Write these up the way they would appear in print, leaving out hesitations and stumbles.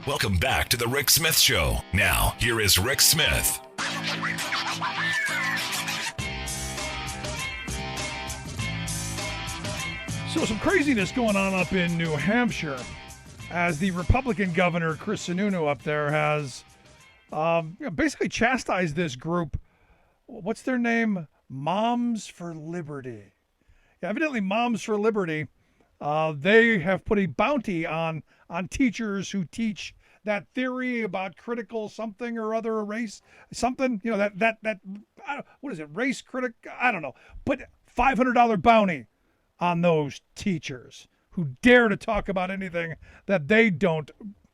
Welcome back to the Rick Smith Show. Now, here is Rick Smith. So some craziness going on up in New Hampshire as the Republican governor, Chris Sununu, up there has basically chastised this group. What's their name? Moms for Liberty. Yeah, evidently Moms for Liberty, they have put a bounty on teachers who teach that theory about critical something or other, race, something, that what is it, race critic? I don't know. Put $500 bounty on those teachers who dare to talk about anything that they don't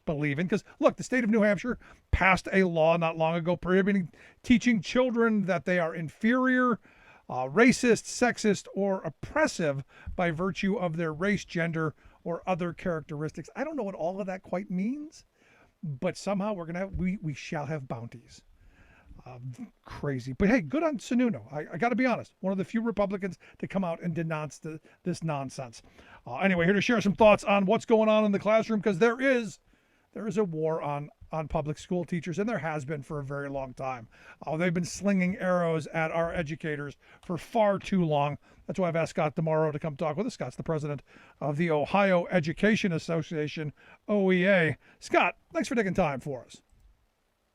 believe in. Because, look, the state of New Hampshire passed a law not long ago prohibiting teaching children that they are inferior, racist, sexist, or oppressive by virtue of their race, gender, or other characteristics. I don't know what all of that quite means, but somehow we shall have bounties. Crazy. But hey, good on Sununu. I got to be honest, one of the few Republicans to come out and denounce this nonsense. Anyway, here to share some thoughts on what's going on in the classroom, because there is a war on public school teachers, and there has been for a very long time. They've been slinging arrows at our educators for far too long. That's why I've asked Scott DiMauro to come talk with us. Scott's the president of the Ohio Education Association, OEA. Scott, thanks for taking time for us.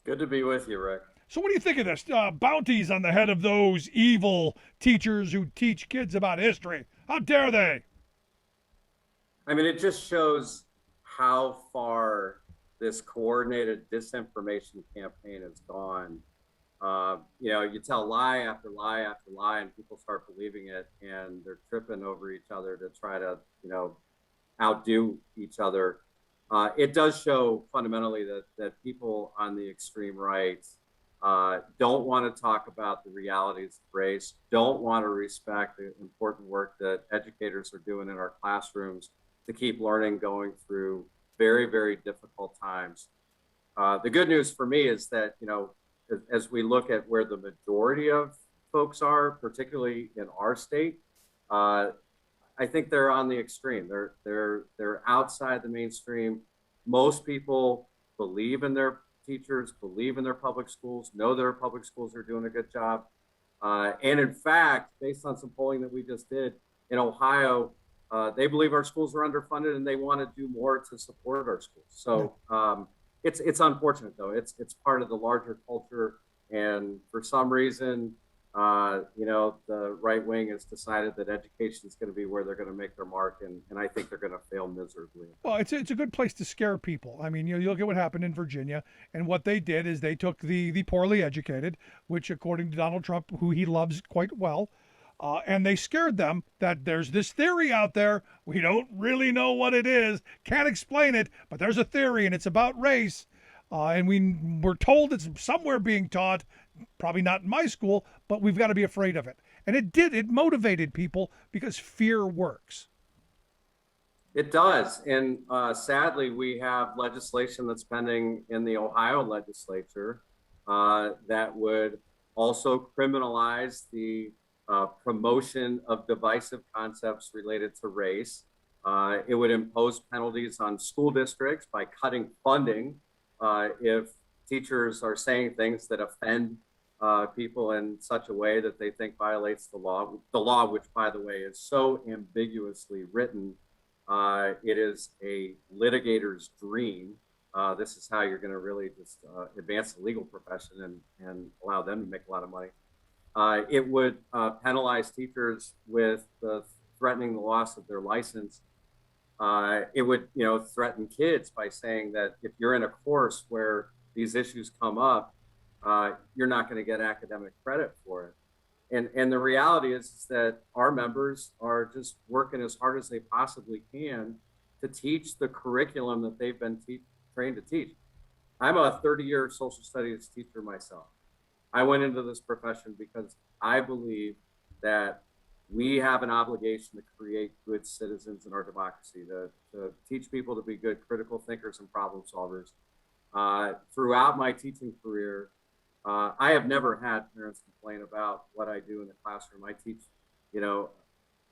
Good to be with you, Rick. So what do you think of this? Bounties on the head of those evil teachers who teach kids about history. How dare they? I mean, it just shows how far this coordinated disinformation campaign has gone. You tell lie after lie after lie, and people start believing it, and they're tripping over each other to try to, outdo each other. It does show fundamentally that people on the extreme right don't want to talk about the realities of race, don't want to respect the important work that educators are doing in our classrooms to keep learning going through very, very difficult times. The good news for me is that, as we look at where the majority of folks are, particularly in our state, I think they're on the extreme. They're outside the mainstream. Most people believe in their teachers, believe in their public schools, know their public schools are doing a good job. And in fact, based on some polling that we just did in Ohio, they believe our schools are underfunded and they want to do more to support our schools. So it's unfortunate, though. It's part of the larger culture. And for some reason, the right wing has decided that education is going to be where they're going to make their mark. And I think they're going to fail miserably. Well, it's a good place to scare people. I mean, you look at what happened in Virginia, and what they did is they took the poorly educated, which according to Donald Trump, who he loves quite well, and they scared them that there's this theory out there. We don't really know what it is, can't explain it, but there's a theory, and it's about race. And we're told it's somewhere being taught, probably not in my school, but we've got to be afraid of it. And it motivated people because fear works. It does. And sadly, we have legislation that's pending in the Ohio legislature that would also criminalize the promotion of divisive concepts related to race. It would impose penalties on school districts by cutting funding if teachers are saying things that offend people in such a way that they think violates the law, which, by the way, is so ambiguously written. It is a litigator's dream. This is how you're going to really just advance the legal profession and allow them to make a lot of money. It would penalize teachers with threatening the loss of their license. It would, threaten kids by saying that if you're in a course where these issues come up, you're not going to get academic credit for it. And the reality is that our members are just working as hard as they possibly can to teach the curriculum that they've been trained to teach. I'm a 30-year social studies teacher myself. I went into this profession because I believe that we have an obligation to create good citizens in our democracy, to teach people to be good critical thinkers and problem solvers. Throughout my teaching career, I have never had parents complain about what I do in the classroom. I teach,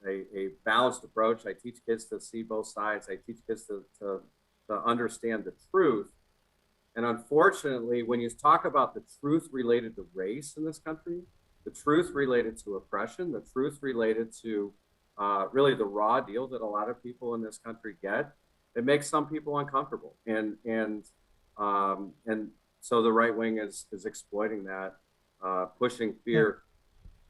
a balanced approach. I teach kids to see both sides. I teach kids to understand the truth. And unfortunately, when you talk about the truth related to race in this country, the truth related to oppression, the truth related to really the raw deal that a lot of people in this country get, it makes some people uncomfortable. And so the right wing is exploiting that, pushing fear,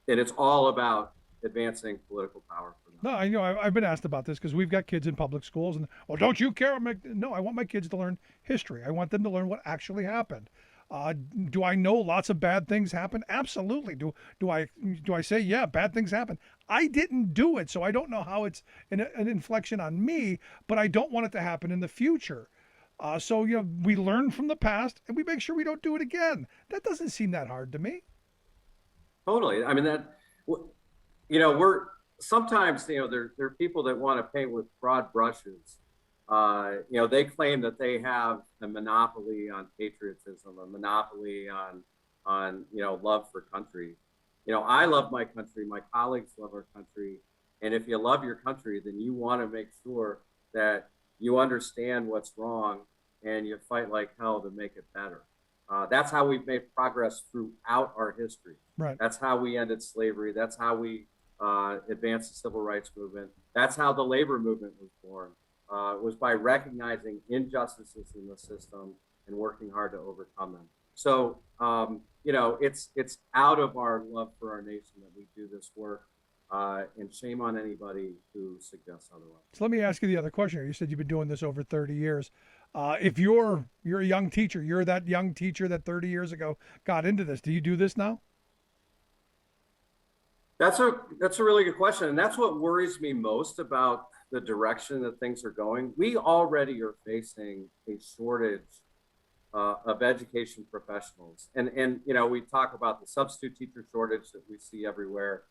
and it's all about advancing political power for them. No, I know. I've been asked about this because we've got kids in public schools, and well, don't you care? No, I want my kids to learn history. I want them to learn what actually happened. Do I know lots of bad things happen? Absolutely. Do I say yeah, bad things happen? I didn't do it, so I don't know how it's an inflection on me, but I don't want it to happen in the future. So we learn from the past and we make sure we don't do it again. That doesn't seem that hard to me. Totally. I mean, we're sometimes, there are people that want to paint with broad brushes. They claim that they have a monopoly on patriotism, a monopoly on love for country. I love my country. My colleagues love our country. And if you love your country, then you want to make sure that you understand what's wrong and you fight like hell to make it better. That's how we've made progress throughout our history. Right. That's how we ended slavery. That's how we advanced the civil rights movement. That's how the labor movement was born. It was by recognizing injustices in the system and working hard to overcome them. So, it's out of our love for our nation that we do this work, and shame on anybody who suggests otherwise. So let me ask you the other question here. You said you've been doing this over 30 years. If you're a young teacher, you're that young teacher that 30 years ago got into this. Do you do this now? That's a really good question, and that's what worries me most about the direction that things are going. We already are facing a shortage of education professionals, and we talk about the substitute teacher shortage that we see everywhere,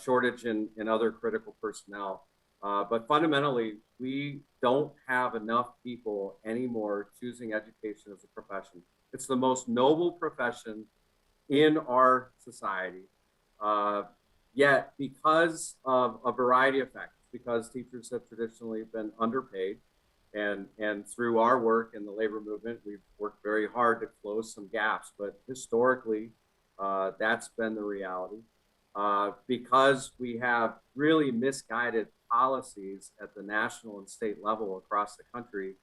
shortage in other critical personnel, but fundamentally we don't have enough people anymore choosing education as a profession. It's the most noble profession in our society. Yet, because of a variety of factors, because teachers have traditionally been underpaid, and through our work in the labor movement, we've worked very hard to close some gaps. But historically, that's been the reality. Because we have really misguided policies at the national and state level across the country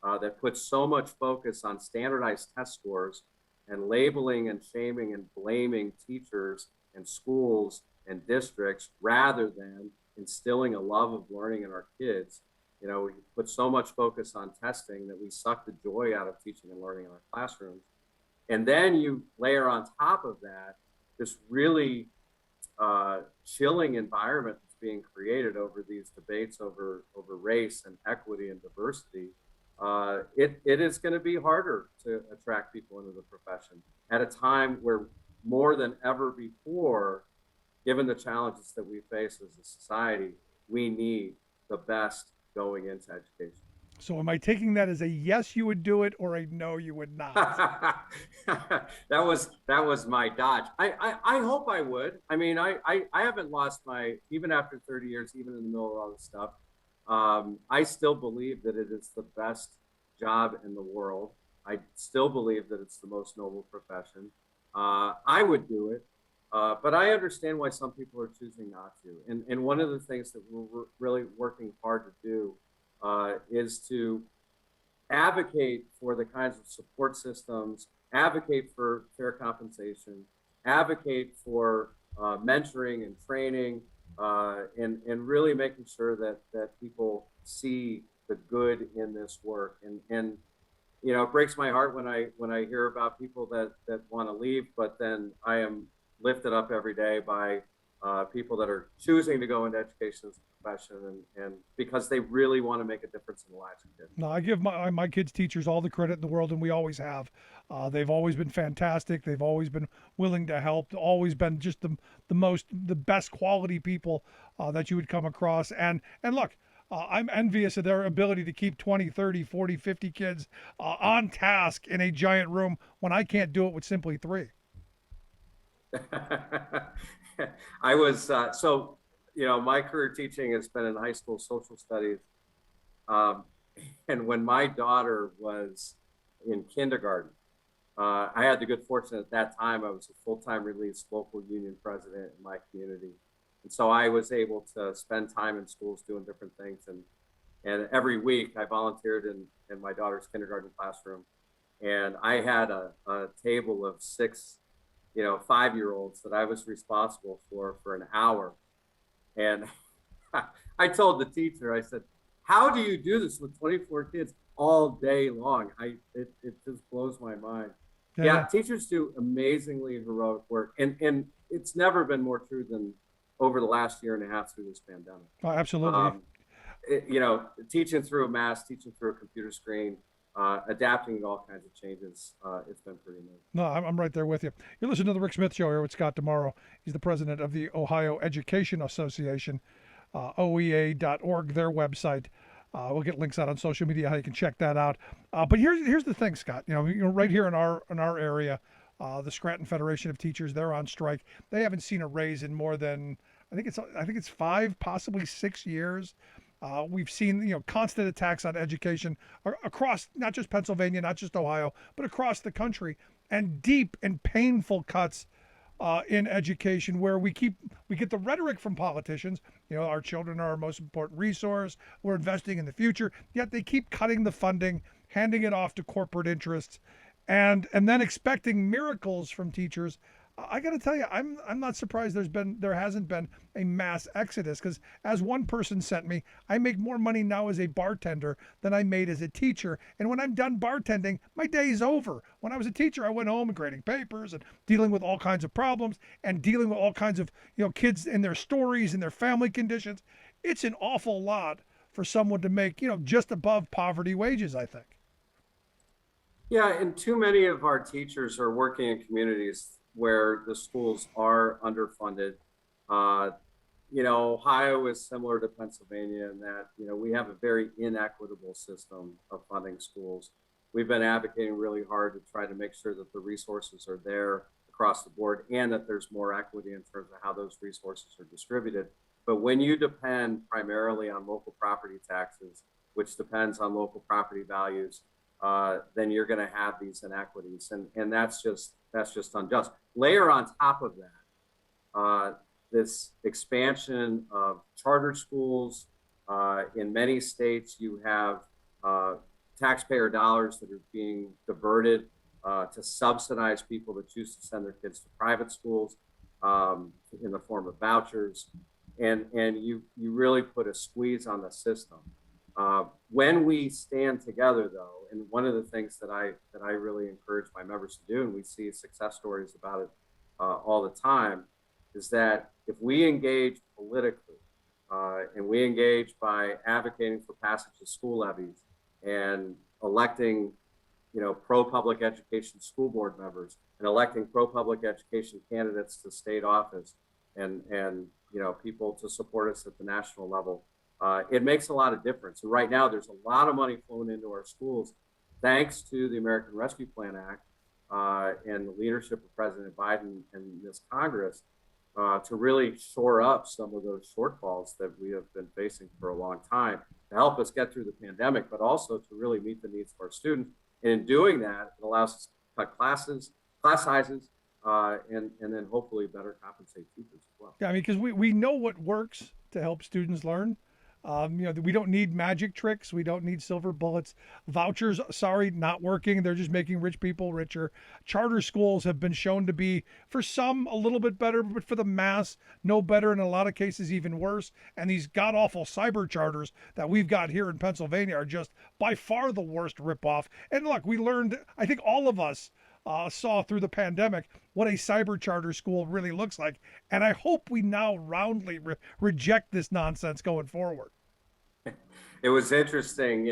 that put so much focus on standardized test scores and labeling and shaming and blaming teachers and schools and districts rather than instilling a love of learning in our kids. We put so much focus on testing that we suck the joy out of teaching and learning in our classrooms. And then you layer on top of that this really chilling environment that's being created over these debates over race and equity and diversity. It is going to be harder to attract people into the profession at a time where more than ever before, given the challenges that we face as a society, we need the best going into education. So am I taking that as a yes, you would do it, or a no, you would not? That was my dodge. I hope I would. I mean, I haven't lost even after 30 years, even in the middle of all this stuff, I still believe that it is the best job in the world. I still believe that it's the most noble profession. I would do it. But I understand why some people are choosing not to. And one of the things that we're really working hard to do is to advocate for the kinds of support systems, advocate for fair compensation, advocate for mentoring and training, and really making sure that people see the good in this work. And it breaks my heart when I hear about people that want to leave, but then I am lifted up every day by people that are choosing to go into education as a profession, and because they really want to make a difference in the lives of kids. No, I give my kids' teachers all the credit in the world, and we always have. They've always been fantastic. They've always been willing to help. Always been just the best quality people that you would come across. And look, I'm envious of their ability to keep 20, 30, 40, 50 kids on task in a giant room when I can't do it with simply 3. I was my career teaching has been in high school social studies, and when my daughter was in kindergarten. I had the good fortune at that time, I was a full-time released local union president in my community. And so I was able to spend time in schools doing different things. And every week I volunteered in my daughter's kindergarten classroom. And I had a table of 6, 5-year-olds that I was responsible for an hour. And I told the teacher, I said, how do you do this with 24 kids all day long? It just blows my mind. Yeah, teachers do amazingly heroic work. And it's never been more true than over the last year and a half through this pandemic. Oh, absolutely. Teaching through a mask, teaching through a computer screen, adapting to all kinds of changes. It's been pretty neat. No, I'm right there with you. You're listening to the Rick Smith Show here with Scott DiMauro. He's the president of the Ohio Education Association, OEA.org, their website. We'll get links out on social media how you can check that out. But here's the thing, Scott. Right here in our area, the Scranton Federation of Teachers, they're on strike. They haven't seen a raise in more than I think it's 5, possibly 6 years. We've seen constant attacks on education across not just Pennsylvania, not just Ohio, but across the country, and deep and painful cuts in education, where we get the rhetoric from politicians. Our children are our most important resource. We're investing in the future. Yet they keep cutting the funding, handing it off to corporate interests, and then expecting miracles from teachers. I got to tell you, I'm not surprised there hasn't been a mass exodus, because as one person sent me, I make more money now as a bartender than I made as a teacher. And when I'm done bartending, my day's over. When I was a teacher, I went home and grading papers and dealing with all kinds of problems and dealing with all kinds of kids and their stories and their family conditions. It's an awful lot for someone to make just above poverty wages, I think. Yeah, and too many of our teachers are working in communities where the schools are underfunded. Ohio is similar to Pennsylvania in that, we have a very inequitable system of funding schools. We've been advocating really hard to try to make sure that the resources are there across the board and that there's more equity in terms of how those resources are distributed. But when you depend primarily on local property taxes, which depends on local property values, then you're going to have these inequities, and that's just unjust. Layer on top of that this expansion of charter schools. In many states, you have taxpayer dollars that are being diverted to subsidize people that choose to send their kids to private schools in the form of vouchers, and you really put a squeeze on the system. When we stand together, though, and one of the things that I really encourage my members to do, and we see success stories about it all the time, is that if we engage politically and we engage by advocating for passage of school levies and electing, pro-public education school board members and electing pro-public education candidates to state office and people to support us at the national level, it makes a lot of difference. And right now, there's a lot of money flowing into our schools, thanks to the American Rescue Plan Act and the leadership of President Biden and this Congress to really shore up some of those shortfalls that we have been facing for a long time, to help us get through the pandemic, but also to really meet the needs of our students. And in doing that, it allows us to cut class sizes, and then hopefully better compensate teachers as well. Yeah, because we know what works to help students learn. We don't need magic tricks. We don't need silver bullets. Vouchers, sorry, not working. They're just making rich people richer. Charter schools have been shown to be, for some, a little bit better, but for the mass, no better. In a lot of cases, even worse. And these god-awful cyber charters that we've got here in Pennsylvania are just by far the worst ripoff. And look, we learned, I think all of us saw through the pandemic what a cyber charter school really looks like. And I hope we now roundly reject this nonsense going forward. It was interesting,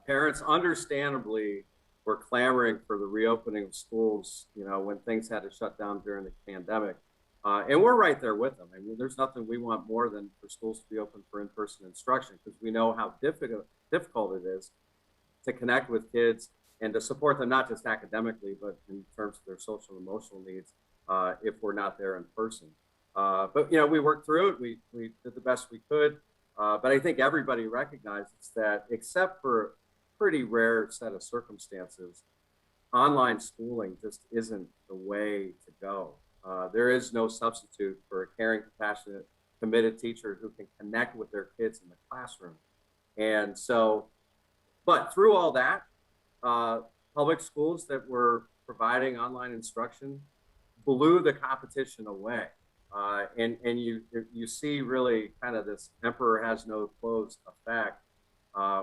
parents understandably were clamoring for the reopening of schools, when things had to shut down during the pandemic. And we're right there with them. I mean, there's nothing we want more than for schools to be open for in-person instruction, because we know how difficult it is to connect with kids and to support them, not just academically, but in terms of their social and emotional needs, if we're not there in person. But we worked through it. We did the best we could. But I think everybody recognizes that, except for pretty rare set of circumstances, online schooling just isn't the way to go. There is no substitute for a caring, compassionate, committed teacher who can connect with their kids in the classroom. And so, but through all that, public schools that were providing online instruction blew the competition away. And you see really kind of this emperor has no clothes effect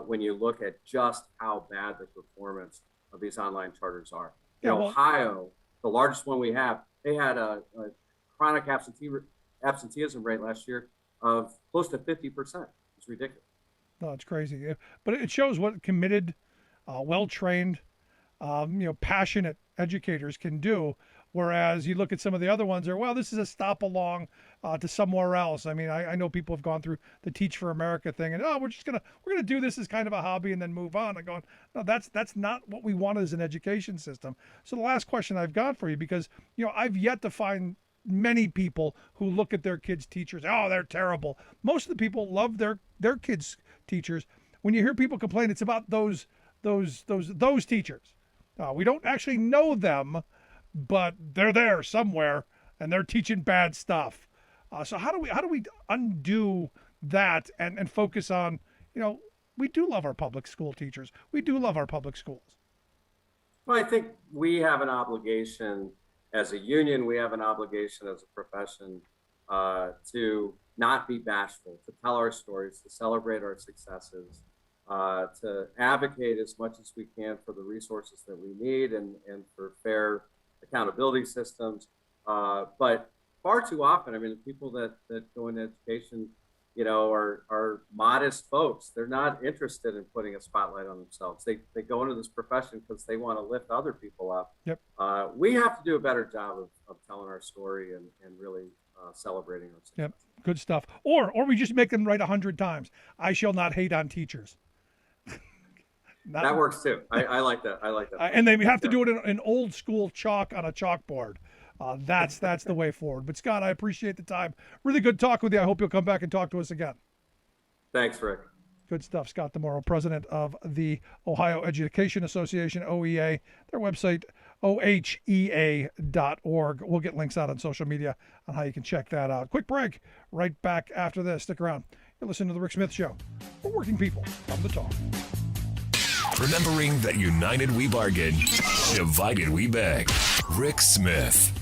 when you look at just how bad the performance of these online charters are. In Ohio, the largest one we have, they had a chronic absenteeism rate last year of close to 50%. It's ridiculous. No, it's crazy. Yeah. But it shows what committed, well-trained, passionate educators can do. Whereas you look at some of the other ones, this is a stop along to somewhere else. I mean, I know people have gone through the Teach for America thing, and we're gonna do this as kind of a hobby and then move on. I'm going, no, that's not what we want as an education system. So the last question I've got for you, because I've yet to find many people who look at their kids' teachers, they're terrible. Most of the people love their kids' teachers. When you hear people complain, it's about those teachers. We don't actually know them, but they're there somewhere and they're teaching bad stuff. So how do we undo that and focus on, we do love our public school teachers. We do love our public schools. Well, I think we have an obligation as a union, we have an obligation as a profession to not be bashful, to tell our stories, to celebrate our successes, to advocate as much as we can for the resources that we need and for fair accountability systems. But far too often, I mean, the people that go into education, are modest folks. They're not interested in putting a spotlight on themselves. They go into this profession because they want to lift other people up. Yep. We have to do a better job of telling our story and really celebrating our success. Yep. Good stuff. Or we just make them write 100 times. I shall not hate on teachers. That works too. I like that. And they have to do it in old school chalk on a chalkboard. That's the way forward. But Scott, I appreciate the time. Really good talk with you. I hope you'll come back and talk to us again. Thanks, Rick. Good stuff. Scott DiMauro, president of the Ohio Education Association, OEA. Their website, ohea.org. We'll get links out on social media on how you can check that out. Quick break. Right back after this. Stick around. You're listening to The Rick Smith Show. For working people, come to talk. Remembering that united we bargain, divided we beg. Rick Smith.